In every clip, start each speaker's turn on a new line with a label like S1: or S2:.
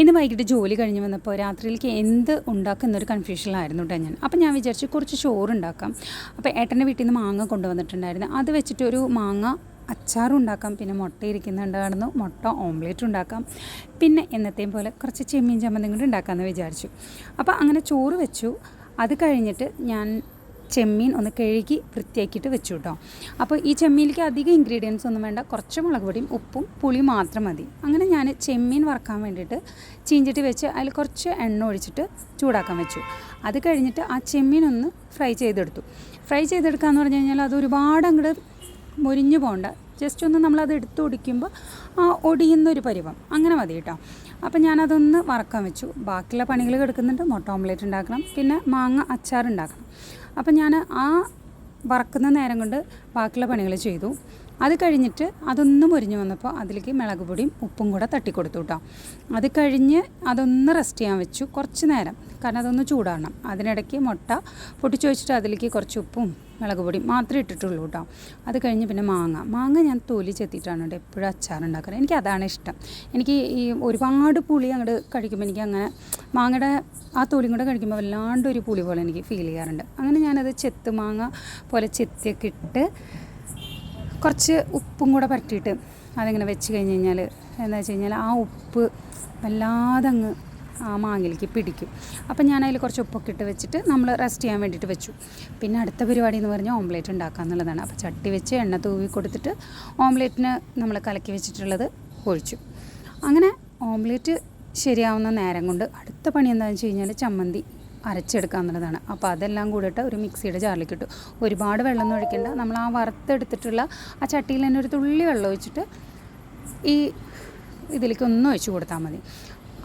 S1: ഇന്ന് വൈകിട്ട് ജോലി കഴിഞ്ഞ് വന്നപ്പോൾ രാത്രിയിലേക്ക് എന്ത് ഉണ്ടാക്കുന്നൊരു കൺഫ്യൂഷനിലായിരുന്നു കേട്ടോ ഞാൻ. അപ്പോൾ ഞാൻ വിചാരിച്ചു കുറച്ച് ചോറ് ഉണ്ടാക്കാം. അപ്പോൾ ഏട്ടൻ്റെ വീട്ടിൽ നിന്ന് മാങ്ങ കൊണ്ടുവന്നിട്ടുണ്ടായിരുന്നു. അത് വെച്ചിട്ടൊരു മാങ്ങ അച്ചാറും ഉണ്ടാക്കാം, പിന്നെ മുട്ട ഇരിക്കുന്നുണ്ടായിരുന്നു, മുട്ട ഓംലേറ്റ് ഉണ്ടാക്കാം, പിന്നെ എന്നത്തെയും പോലെ കുറച്ച് ചെമ്മീൻ ചമ്മന്തി കൂടി ഉണ്ടാക്കാമെന്ന് വിചാരിച്ചു. അപ്പോൾ അങ്ങനെ ചോറ് വെച്ചു. അത് കഴിഞ്ഞിട്ട് ഞാൻ ചെമ്മീൻ ഒന്ന് കഴുകി വൃത്തിയാക്കിയിട്ട് വെച്ചു കേട്ടോ. അപ്പോൾ ഈ ചെമ്മീനിലേക്ക് അധികം ഇൻഗ്രീഡിയൻസ് ഒന്നും വേണ്ട, കുറച്ച് മുളക് പൊടിയും ഉപ്പും പുളി മാത്രം മതി. അങ്ങനെ ഞാൻ ചെമ്മീൻ വറക്കാൻ വേണ്ടിയിട്ട് ചീഞ്ചട്ടി വെച്ച് അതിൽ കുറച്ച് എണ്ണ ഒഴിച്ചിട്ട് ചൂടാക്കാൻ വെച്ചു. അത് കഴിഞ്ഞിട്ട് ആ ചെമ്മീൻ ഒന്ന് ഫ്രൈ ചെയ്തെടുത്തു. ഫ്രൈ ചെയ്തെടുക്കാമെന്ന് പറഞ്ഞു കഴിഞ്ഞാൽ അത് ഒരുപാട് അങ്ങോട്ട് മൊരിഞ്ഞു പോകണ്ട, ജസ്റ്റ് ഒന്ന് നമ്മളത് എടുത്ത് ഒടിക്കുമ്പോൾ ആ ഒടിയുന്നൊരു പരുവം അങ്ങനെ മതി കേട്ടോ. അപ്പോൾ ഞാനതൊന്ന് വറക്കാൻ വെച്ചു. ബാക്കിയുള്ള പണികൾ കിടക്കുന്നുണ്ട്. മുട്ട ഓംലേറ്റ് ഉണ്ടാക്കണം, പിന്നെ മാങ്ങ അച്ചാർ ഉണ്ടാക്കണം. അപ്പോൾ ഞാൻ ആ വറക്കുന്ന നേരം കൊണ്ട് ബാക്കിയുള്ള പണികൾ ചെയ്തു. അത് കഴിഞ്ഞിട്ട് അതൊന്ന് മുരിഞ്ഞ് വന്നപ്പോൾ അതിലേക്ക് മുളക് പൊടിയും ഉപ്പും കൂടെ തട്ടിക്കൊടുത്തു കേട്ടോ. അത് കഴിഞ്ഞ് അതൊന്ന് റെസ്റ്റ് ചെയ്യാൻ വെച്ചു കുറച്ച് നേരം, കാരണം അതൊന്ന് ചൂടാകണം. അതിനിടയ്ക്ക് മുട്ട പൊട്ടിച്ച് വെച്ചിട്ട് അതിലേക്ക് കുറച്ച് ഉപ്പും മുളക് പൊടിയും മാത്രമേ ഇട്ടിട്ടുള്ളൂ കേട്ടോ. അത് കഴിഞ്ഞ് പിന്നെ മാങ്ങ ഞാൻ തൊലി ചെത്തിയിട്ടാണ് കേട്ടോ എപ്പോഴും അച്ചാറുണ്ടാക്കുന്നത്. എനിക്ക് അതാണ് ഇഷ്ടം. എനിക്ക് ഈ ഒരുപാട് പുളി അങ്ങോട്ട് കഴിക്കുമ്പോൾ എനിക്ക് അങ്ങനെ മാങ്ങയുടെ ആ തൊലിയും കൂടെ കഴിക്കുമ്പോൾ വല്ലാണ്ടൊരു പുളി പോലെ എനിക്ക് ഫീൽ ചെയ്യാറുണ്ട്. അങ്ങനെ ഞാനത് ചെത്ത് മാങ്ങ പോലെ ചെത്തിയൊക്കെ ഇട്ട് കുറച്ച് ഉപ്പും കൂടെ പരട്ടിയിട്ട് അതിങ്ങനെ വെച്ച് കഴിഞ്ഞ് കഴിഞ്ഞാൽ എന്താ വെച്ച് കഴിഞ്ഞാൽ ആ ഉപ്പ് വല്ലാതെ അങ്ങ് ആ മാങ്ങയിലേക്ക് പിടിക്കും. അപ്പം ഞാനതിൽ കുറച്ച് ഉപ്പൊക്കെ ഇട്ട് വെച്ചിട്ട് നമ്മൾ റെസ്റ്റ് ചെയ്യാൻ വേണ്ടിയിട്ട് വെച്ചു. പിന്നെ അടുത്ത പരിപാടി എന്ന് പറഞ്ഞാൽ ഓംലേറ്റ് ഉണ്ടാക്കുക എന്നുള്ളതാണ്. അപ്പോൾ ചട്ടി വെച്ച് എണ്ണ തൂവി കൊടുത്തിട്ട് ഓംലേറ്റിന് നമ്മൾ കലക്കി വെച്ചിട്ടുള്ളത് ഒഴിച്ചു. അങ്ങനെ ഓംലേറ്റ് ശരിയാവുന്ന നേരം കൊണ്ട് അടുത്ത പണി എന്താണെന്ന് വെച്ച് കഴിഞ്ഞാൽ ചമ്മന്തി അരച്ചെടുക്കുക എന്നുള്ളതാണ്. അപ്പോൾ അതെല്ലാം കൂടിയിട്ട് ഒരു മിക്സിയുടെ ജാറിലേക്ക് ഇട്ടു. ഒരുപാട് വെള്ളമൊന്നും ഒഴിക്കേണ്ട. നമ്മൾ ആ വറുത്തെടുത്തിട്ടുള്ള ആ ചട്ടിയിൽ തന്നെ ഒരു തുള്ളി വെള്ളം ഒഴിച്ചിട്ട് ഈ ഇതിലേക്ക് ഒന്ന് ഒഴിച്ച് കൊടുത്താൽ മതി.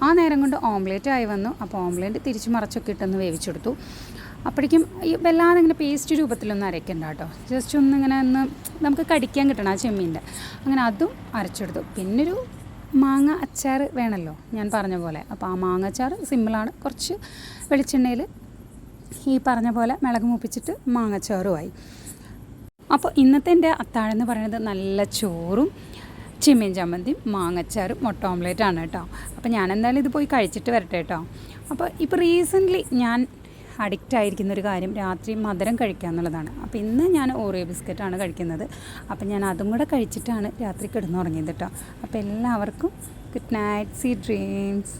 S1: ആ നേരം കൊണ്ട് ഓംലേറ്റ് ആയി വന്നു. അപ്പോൾ ഓംലേറ്റ് തിരിച്ച് മറച്ചൊക്കെ ഇട്ടൊന്ന് വേവിച്ചെടുത്തു. അപ്പോഴേക്കും ഈ വല്ലാതെ ഇങ്ങനെ പേസ്റ്റ് രൂപത്തിലൊന്നും അരയ്ക്കണ്ട കേട്ടോ, ജസ്റ്റ് ഒന്നിങ്ങനെ ഒന്ന് നമുക്ക് കടിക്കാൻ കിട്ടണം ആ ചെമ്മീൻ്റെ. അങ്ങനെ അതും അരച്ചെടുത്തു. പിന്നൊരു മാങ്ങ അച്ചാർ വേണമല്ലോ ഞാൻ പറഞ്ഞ പോലെ. അപ്പോൾ ആ മാങ്ങ അച്ചാർ സിമ്പിളാണ്. കുറച്ച് വെളിച്ചെണ്ണയിൽ ഈ പറഞ്ഞ പോലെ മിളക് മൂപ്പിച്ചിട്ട് മാങ്ങച്ചാറുമായി. അപ്പോൾ ഇന്നത്തെ എൻ്റെ അത്താഴം എന്ന് പറയുന്നത് നല്ല ചോറും ചെമ്മീൻ ചമ്മന്തിയും മാങ്ങച്ചാറും മുട്ട ഓംലേറ്റാണ് കേട്ടോ. അപ്പോൾ ഞാൻ എന്തായാലും ഇത് പോയി കഴിച്ചിട്ട് വരട്ടെ കേട്ടോ. അപ്പോൾ ഇപ്പോൾ റീസെൻ്റ്ലി ഞാൻ അഡിക്റ്റ് ആയിരിക്കുന്നൊരു കാര്യം രാത്രി മധുരം കഴിക്കുക എന്നുള്ളതാണ്. അപ്പോൾ ഇന്ന് ഞാൻ ഓറിയോ ബിസ്ക്കറ്റാണ് കഴിക്കുന്നത്. അപ്പോൾ ഞാൻ അതും കൂടെ കഴിച്ചിട്ടാണ് രാത്രി കിടന്നുറങ്ങിയത് കേട്ടോ. അപ്പോൾ എല്ലാവർക്കും ഗുഡ് നൈറ്റ്, സ്വീറ്റ് ഡ്രീംസ്.